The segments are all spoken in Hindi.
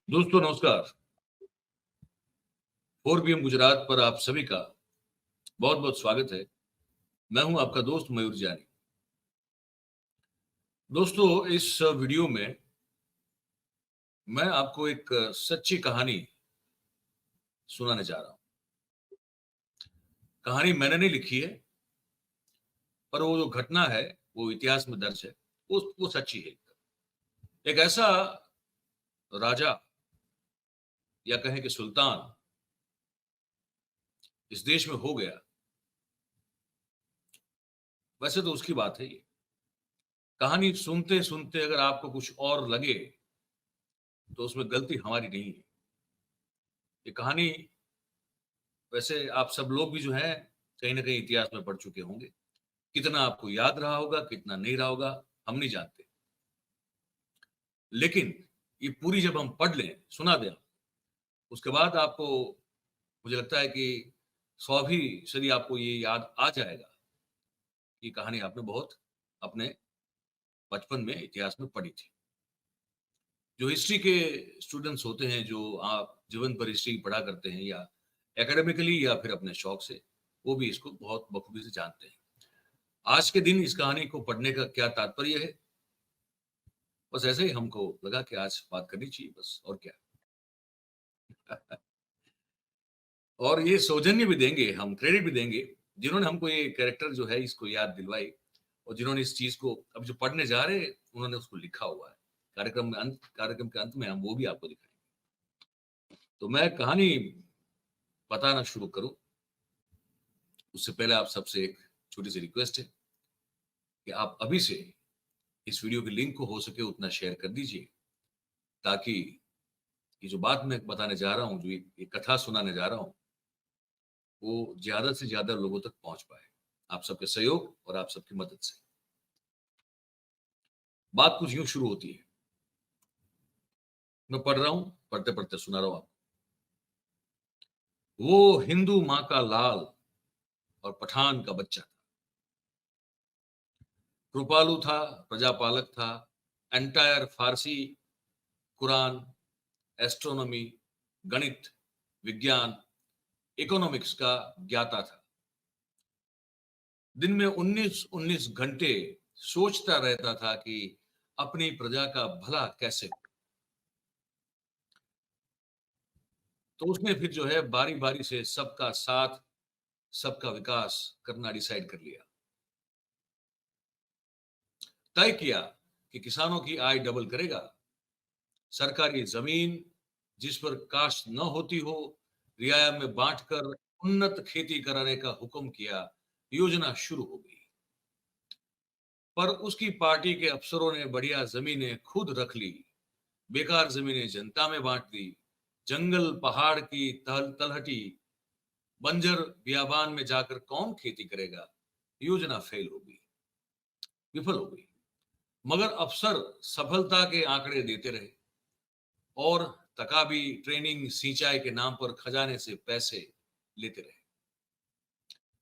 दोस्तों नमस्कार। 4 PM गुजरात पर आप सभी का बहुत बहुत स्वागत है। मैं हूं आपका दोस्त मयूर जानी। दोस्तों इस वीडियो में मैं आपको एक सच्ची कहानी सुनाने जा रहा हूं। कहानी मैंने नहीं लिखी है, पर वो जो घटना है वो इतिहास में दर्ज है। वो सच्ची है। एक ऐसा राजा या कहें कि सुल्तान इस देश में हो गया। वैसे तो उसकी बात है ये। कहानी सुनते सुनते अगर आपको कुछ और लगे तो उसमें गलती हमारी नहीं है। ये कहानी वैसे आप सब लोग भी जो हैं कहीं न कहीं इतिहास में पढ़ चुके होंगे। कितना आपको याद रहा होगा, कितना नहीं रहा होगा, हम नहीं जानते। लेकिन ये पूरी जब हम पढ़ लें, सुना दें, उसके बाद आपको मुझे लगता है कि 100% आपको ये याद आ जाएगा कि कहानी आपने बहुत अपने बचपन में इतिहास में पढ़ी थी। जो हिस्ट्री के स्टूडेंट्स होते हैं, जो आप जीवन भर हिस्ट्री पढ़ा करते हैं या एकेडमिकली या फिर अपने शौक से, वो भी इसको बहुत बखूबी से जानते हैं। आज के दिन इस कहानी को पढ़ने का क्या तात्पर्य है? बस ऐसे ही हमको लगा कि आज बात करनी चाहिए बस और क्या। और ये सौजन्य भी देंगे, हम क्रेडिट भी देंगे, जिन्होंने हमको ये कैरेक्टर जो है इसको याद दिलवाई और जिन्होंने इस चीज़ को अब जो पढ़ने जा रहे हैं, उन्होंने उसको लिखा हुआ है। कार्यक्रम के अंत में हम वो भी आपको दिखाएँगे। तो मैं कहानी बताना शुरू करूँ, उससे पहले आप सबसे एक छोटी-सी रिक्वेस्ट है कि आप अभी से इस वीडियो के लिंक को हो सके उतना शेयर कर दीजिए, ताकि ये जो बात मैं बताने जा रहा हूँ, जो ये कथा सुनाने जा रहा हूँ, वो ज़्यादा से ज़्यादा लोगों तक पहुँच पाए। आप सबके सहयोग और आप सबकी मदद से। बात कुछ यूँ शुरू होती है। मैं पढ़ रहा हूँ, पढ़ते-पढ़ते सुना रहा हूँ आपको। वो हिंदू माँ का लाल और पठान का बच्चा था। कृपालु था, प्रजापालक था, एंटायर फारसी, कुरान, एस्ट्रोनॉमी, गणित, विज्ञान, इकोनॉमिक्स का ज्ञाता था। दिन में 19-19 घंटे सोचता रहता था कि अपनी प्रजा का भला कैसे हो। तो उसने फिर जो है बारी-बारी से सबका साथ, सबका विकास करना डिसाइड कर लिया। तय किया कि किसानों की आय डबल करेगा। सरकारी जमीन जिस पर काश्त न होती हो, रियाया में बांटकर उन्नत खेती कराने का हुक्म किया। योजना शुरू हो गई। पर उसकी पार्टी के अफसरों ने बढ़िया जमीनें खुद रख ली, बेकार जमीनें जनता में बांट दी। जंगल पहाड़ की तलहटी बंजर बियाबान में जाकर कौन खेती करेगा। योजना फेल हो गई, विफल हो गई। मगर अफसर सफलता के आंकड़े देते रहे और तकाबी ट्रेनिंग सिंचाई के नाम पर खजाने से पैसे लेते रहे।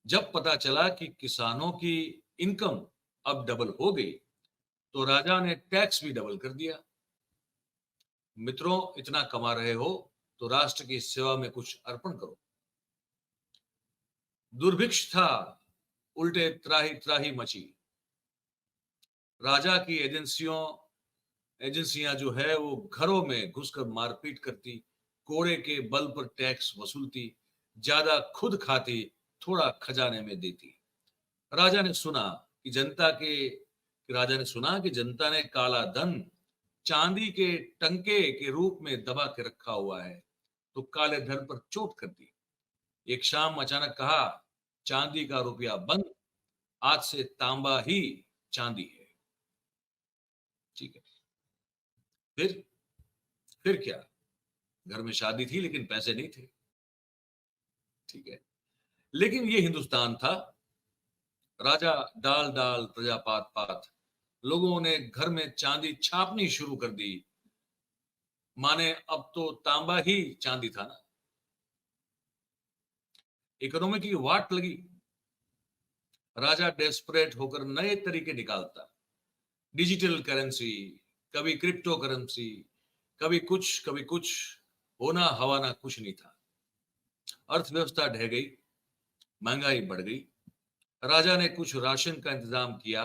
जब पता चला कि किसानों की इनकम अब डबल हो गई, तो राजा ने टैक्स भी डबल कर दिया। मित्रों, इतना कमा रहे हो तो राष्ट्र की सेवा में कुछ अर्पण करो। दुर्भिक्ष था, उल्टे त्राही त्राही मची। राजा की एजेंसियां जो है वो घरों में घुसकर मारपीट करती, कोड़े के बल पर टैक्स वसूलती, ज्यादा खुद खाती, थोड़ा खजाने में देती। राजा ने सुना राजा ने सुना कि जनता ने काला धन चांदी के टंके के रूप में दबा के रखा हुआ है, तो काले धन पर चोट कर दी। एक शाम अचानक कहा, चांदी का रुपया बंद, आज से तांबा ही चांदी है। ठीक है। फिर फिर क्या? घर में शादी थी लेकिन पैसे नहीं थे। ठीक है। लेकिन ये हिंदुस्तान था। राजा डाल डाल प्रजा पात पात। लोगों ने घर में चांदी छापनी शुरू कर दी। माने अब तो तांबा ही चांदी था ना। इकोनॉमी की वाट लगी। राजा डेस्परेट होकर नए तरीके निकालता। डिजिटल करेंसी, कभी क्रिप्टो करेंसी, कभी कुछ, होना हवाना कुछ नहीं था। अर्थव्यवस्था ढह गई, महंगाई बढ़ गई। राजा ने कुछ राशन का इंतजाम किया,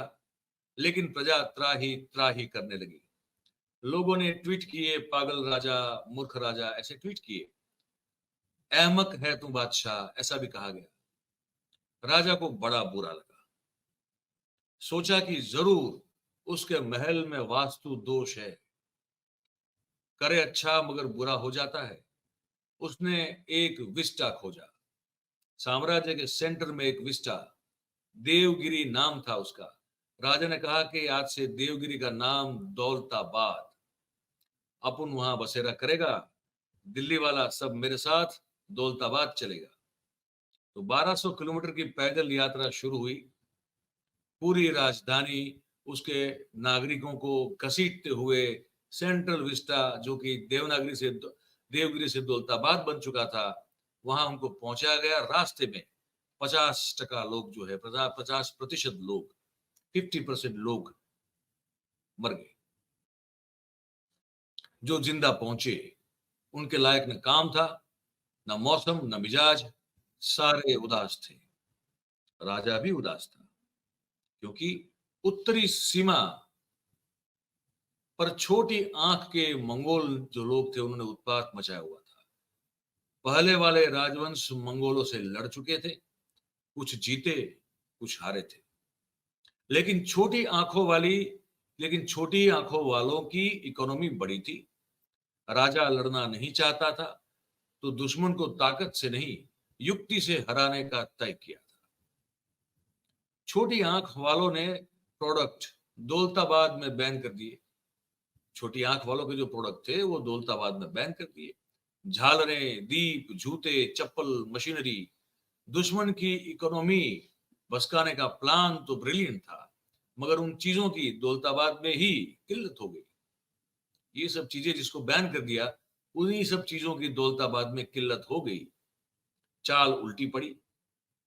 लेकिन प्रजा त्राही त्राही करने लगी। लोगों ने ट्वीट किए, पागल राजा, मूर्ख राजा, ऐसे ट्वीट किए। अहमक है तू बादशाह, ऐसा भी कहा गया। राजा को बड़ा बुरा लगा। सोचा कि जरूर उसके महल में वास्तु दोष है, करे अच्छा मगर बुरा हो जाता है। उसने एक विस्टा खोजा। साम्राज्य के सेंटर में एक विस्टा, देवगिरी नाम था उसका। राजा ने कहा कि आज से देवगिरी का नाम दौलताबाद। अपन वहां बसेरा करेगा, दिल्ली वाला सब मेरे साथ दौलताबाद चलेगा। तो 1200 किलोमीटर की पैदल यात्रा शुरू हुई। पूरी राजधानी उसके नागरिकों को घसीटते हुए सेंट्रल विस्टा, जो कि देवगिरी से दौलताबाद बन चुका था, वहां उनको पहुंचाया गया। रास्ते में 50% लोग जो है, 50% लोग, 50% लोग मर गए। जो जिंदा पहुंचे, उनके लायक न काम था, न मौसम, न मिजाज, सारे उदास थे। राजा भी उदास था, क्योंकि उत्तरी सीमा पर छोटी आंख के मंगोल जो लोग थे, उन्होंने उत्पात मचाया हुआ था। पहले वाले राजवंश मंगोलों से लड़ चुके थे, कुछ जीते, कुछ हारे थे। लेकिन छोटी आंखों वाली लेकिन छोटी आंखों वालों की इकोनॉमी बड़ी थी। राजा लड़ना नहीं चाहता था, तो दुश्मन को ताकत से नहीं, युक्ति से हराने का तय किया था। छोटी आंख वालों ने प्रोडक्ट दौलताबाद में बैन कर दिए। छोटी आंख वालों के जो प्रोडक्ट थे, वो दौलताबाद में बैन कर दिए। झालरें, दीप, जूते, चप्पल, मशीनरी। दुश्मन की इकोनॉमी भसकाने का प्लान तो ब्रिलियंट था, मगर उन चीजों की दौलताबाद में ही किल्लत हो गई। ये सब चीजें जिसको बैन कर दिया, उन्हीं सब चीजों की दौलताबाद में किल्लत हो गई। चाल उल्टी पड़ी,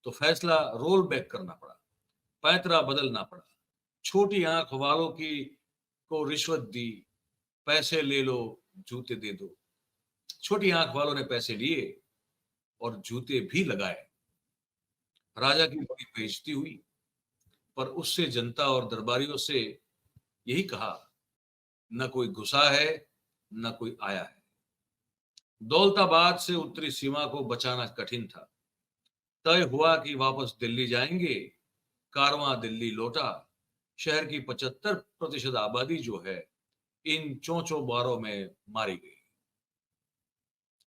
तो फैसला रोल बैक करना पड़ा, पैतरा बदलना पड़ा। छोटी आंख वालों की को रिश्वत दी, पैसे ले लो, जूते दे दो। छोटी आंख वालों ने पैसे लिए और जूते भी लगाए। राजा की बड़ी बेइज्जती हुई, पर उससे जनता और दरबारियों से यही कहा, न कोई घुसा है, न कोई आया है। दौलताबाद से उत्तरी सीमा को बचाना कठिन था। तय हुआ कि वापस दिल्ली जाएंगे। कारवां दिल्ली लौटा। शहर की 75% आबादी जो है, इन चोंचों बारों में मारी गई।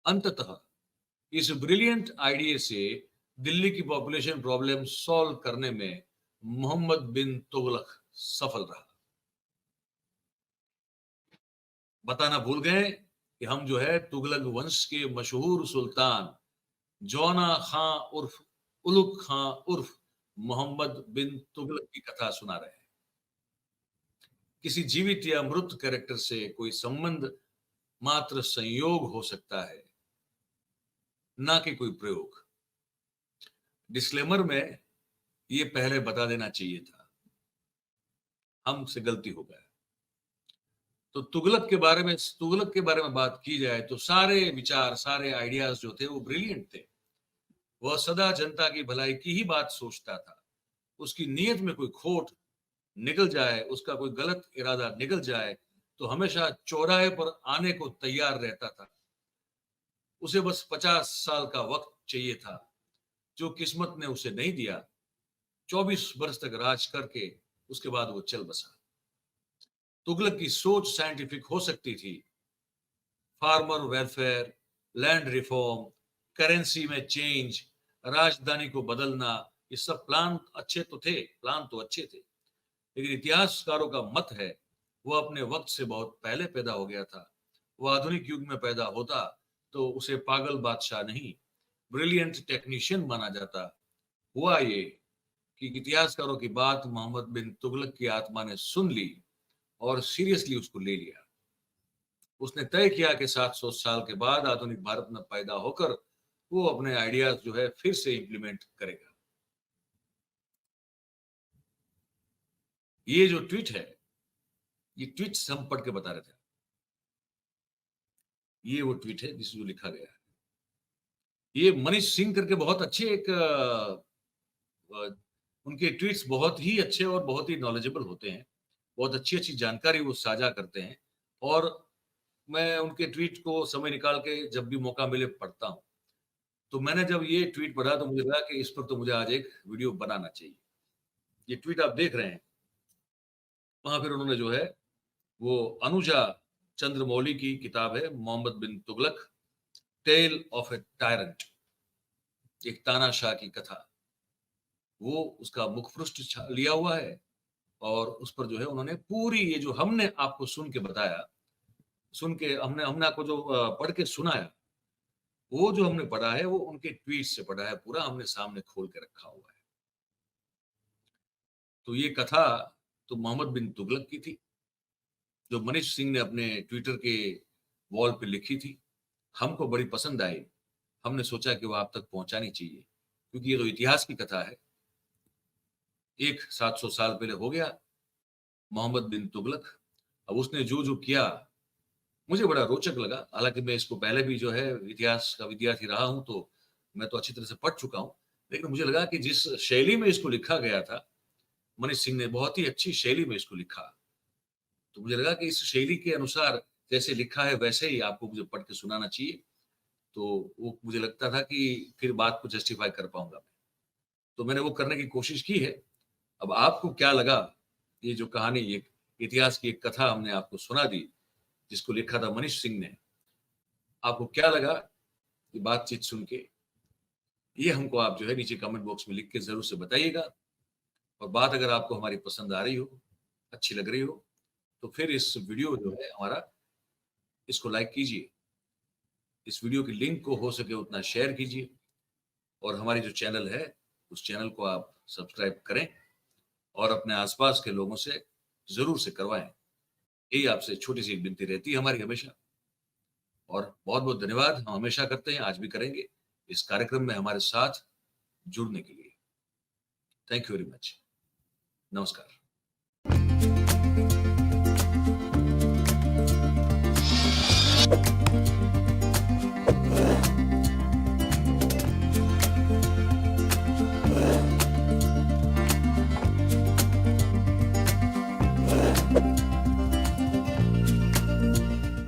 अंततः इस ब्रिलियंट आइडिया से दिल्ली की पॉपुलेशन प्रॉब्लम सॉल्व करने में मोहम्मद बिन तुगलक सफल रहा। बताना भूल गए कि हम जो है तुगलक वंश के मशहूर सुल्तान जौना खां उर्फ उलुग खां उर्फ मोहम्मद बिन तुगलक की कथा सुना रहे हैं। किसी जीवित या मृत कैरेक्टर से कोई संबंध मात्र संयोग हो सकता है, ना कि कोई प्रयोग। डिस्क्लेमर में ये पहले बता देना चाहिए था, हमसे गलती हो गया। तो तुगलक के बारे में बात की जाए, तो सारे विचार, सारे आइडियाज जो थे, वो ब्रिलियंट थे। वह सदा जनता की भलाई की ही बात सोचता था। उसकी नीयत में कोई खोट निकल जाए, उसका कोई गलत इरादा निकल जाए, तो हमेशा चौराहे पर आने को तैयार रहता था। उसे बस 50 साल का वक्त चाहिए था, जो किस्मत ने उसे नहीं दिया। 24 वर्ष तक राज करके उसके बाद वो चल बसा। तुगलक की सोच साइंटिफिक हो सकती थी। Farmer welfare, land reform, currency में चेंज, राजधानी को बदलना, ये सब प्लान तो अच्छे थे। लेकिन इतिहासकारों का मत है, वह अपने वक्त से बहुत पहले पैदा हो गया था। वह आधुनिक युग में पैदा होता, तो उसे पागल बादशाह नहीं, ब्रिलियंट टेक्नीशियन माना जाता। हुआ ये कि इतिहासकारों की बात मोहम्मद बिन तुगलक की आत्मा ने सुन ली और सीरियसली उसको ले लिया। उसने तय किया कि 700 साल के बाद आधुनिक भारत में पैदा होकर वो अपने आइडियाज जो है फिर से इंप्लीमेंट करेगा। ये जो ट्वीट है, ये ट्वीट हम पढ़ के बता रहे थे। ये वो ट्वीट है जिसमें जो लिखा गया है। ये मनीष सिंह करके बहुत अच्छे एक उनके ट्वीट्स बहुत ही अच्छे और बहुत ही नॉलेजेबल होते हैं। बहुत अच्छी-अच्छी जानकारी वो साझा करते हैं और मैं उनके ट्वीट को समय निकाल के जब भी मौका मिले पढ़ता हूँ। तो मैंने जब ये ट्वीट पढ़ा तो मुझे लगा कि इस पर तो मुझे आज एक वीडियो बनाना चाहिए। ये ट्वीट आप देख रहे हैं, वहाँ फिर उन्होंने जो है वो अनुजा चंद्रमौली की किताब है Mohammad bin Tughlaq, tale of a tyrant, एक तानाशाह की कथा। वो उसका मुखपृष्ठ लिया हुआ है और उस पर जो है उन्होंने पूरी ये जो हमने आपको सुन के बताया, सुन के हमने हमने आपको जो पढ़ के सुनाया, वो जो हमने पढ़ा है वो उनके ट्वीट से पढ़ा है, पूरा हमने सामने खोल के रखा हुआ है। तो ये कथा तो मोहम्मद बिन तुगलक की थी, जो मनीष सिंह ने अपने ट्विटर के वॉल पे लिखी थी। हमको बड़ी पसंद आई। हमने सोचा कि वो आप तक पहुंचानी चाहिए, क्योंकि ये तो इतिहास की कथा है। एक 700 साल पहले हो गया मोहम्मद बिन तुगलक। अब उसने जो किया मुझे बड़ा रोचक लगा। हालांकि मैं इसको पहले भी जो है इतिहास का विद्यार्थी रहा हूं, तो मैं तो अच्छी तरह से पढ़ चुका हूं। लेकिन मुझे लगा कि जिस शैली में इसको लिखा गया था, मनीष सिंह ने बहुत ही अच्छी शैली में इसको लिखा। तो मुझे लगा कि इस शैली के अनुसार जैसे लिखा है वैसे ही आपको मुझे पढ़ के सुनाना चाहिए। तो वो मुझे लगता था कि फिर बात को जस्टिफाई कर पाऊंगा मैं। तो मैंने वो करने की कोशिश की है। अब आपको क्या लगा? ये जो कहानी, ये इतिहास की एक कथा हमने आपको सुना दी, जिसको लिखा था मनीष सिंह ने। आपको क्या लगा ये बातचीत सुन के? ये हमको आप जो है नीचे कमेंट बॉक्स में लिख के ज़रूर से बताइएगा। और बात अगर आपको हमारी पसंद आ रही हो, अच्छी लग रही हो, तो फिर इस वीडियो जो है हमारा, इसको लाइक कीजिए। इस वीडियो की लिंक को हो सके उतना शेयर कीजिए और हमारी जो चैनल है, उस चैनल को आप सब्सक्राइब करें और अपने आस-पास के लोगों से ज़रूर से करवाएँ। यही आपसे छोटी-सी एक विनती रहती है हमारी हमेशा। और बहुत-बहुत धन्यवाद, हम हमेशा करते हैं, आज भी करेंगे, इस कार्यक्रम में हमारे साथ जुड़ने के लिए। Thank you very much. नमस्कार।